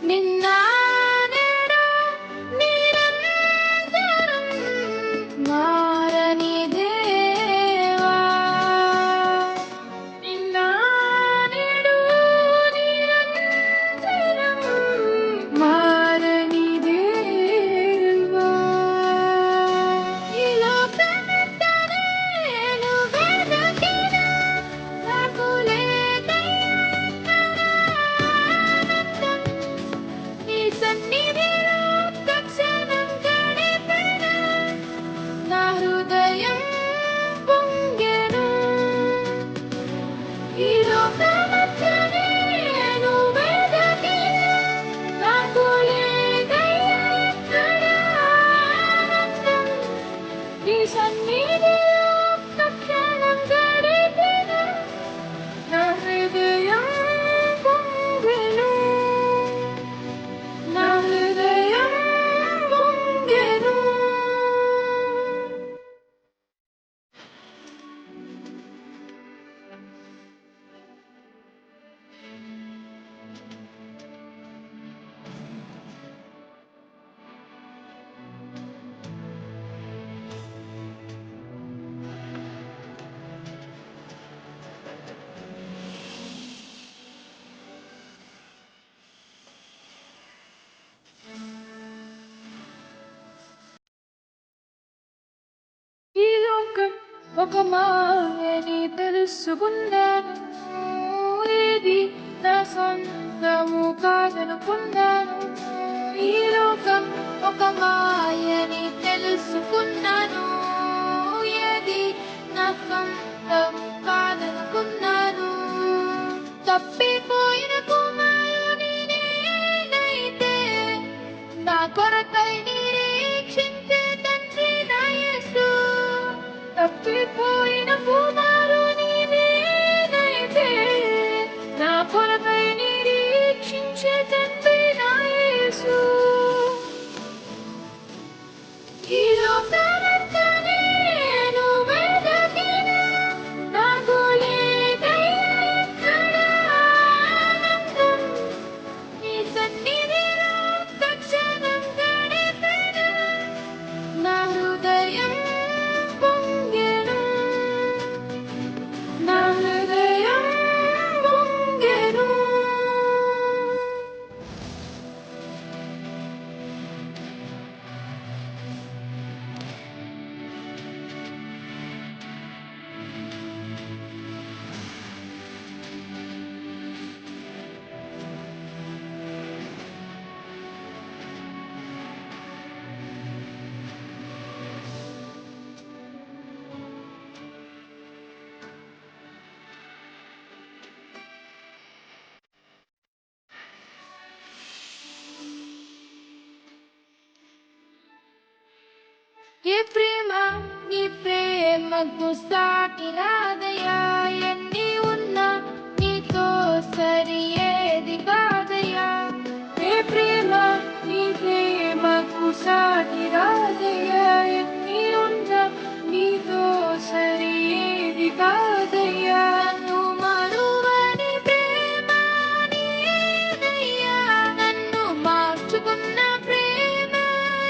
నిన్న నేడు నిరంతరం మారని దేవా నిన్న నేడు నిరంతరం మారని దేవా ఈ లోకమంత నేను వెదకిన నాకు లేదయ్యా ఆనందం నీ సన్నిధిలో ఒక్క క్షణం గడిపిన నా హృదయం పొంగెను ఈ లోకమంత నేను వెదకిన నాకు లేదయ్యా ఎక్కడ ఆనందం నీ సన్నిధిలో ఒక్క క్షణం గడిపిన నా హృదయం పొంగెను నా హృదయం పొంగెను ఈ లోకం ఒక మాయని తెలుసుకున్నాను ఇది నా సొంతము కాదనుకున్నాను ఈ లోకం ఒక మాయని తెలుసుకున్నాను ఇది నా సొంతము కాదనుకున్నాను తప్పిపోయిన కుమారుని నేనైతే నా కొరకై నిరీక్షించే తండ్రి నా యేసు తప్పిపోయిన కుమారుని నేనైతే నా కొరకై నిరీక్షించే తండ్రి నా యేసు ఈ లోకమంతా నేను వెదకిన నాకు లేదయ్యా ఎక్కడ ఆనందం నీ సన్నిధిలో ఒక్క క్షణం గడిపిన నా హృదయం పొంగెను నా హృదయం పొంగెను ఏ ప్రేమ నీ ప్రేమకు సాటి రాదయ్యా ఎన్ని ఉన్నా నీతో సరి ఏది కాదయ్యా ఏ ప్రేమ నీ ప్రేమకు సాటి రాదయ్యా ఎన్ని ఉన్నా నీతో సరి ఏది కాదయ్యా నన్ను మరువని ప్రేమ నీదయ్యా నన్ను మార్చుకున్న ప్రేమ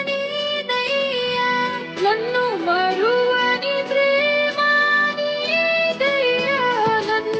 నీదయ్యా నన్ను మరువని ప్రేమ నీదయ్యా నన్ను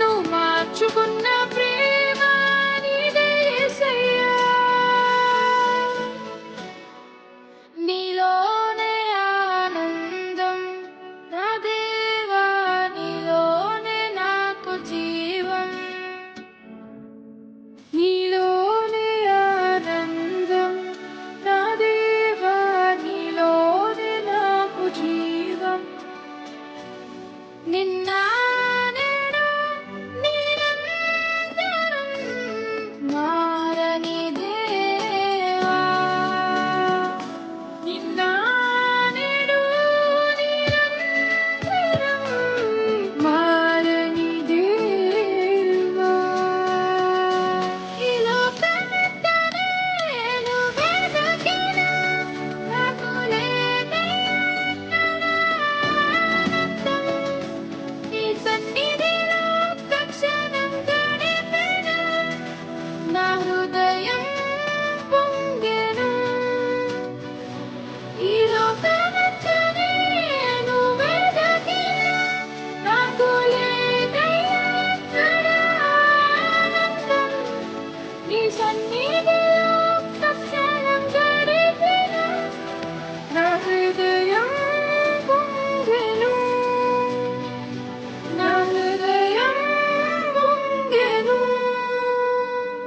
నీ సన్నిధి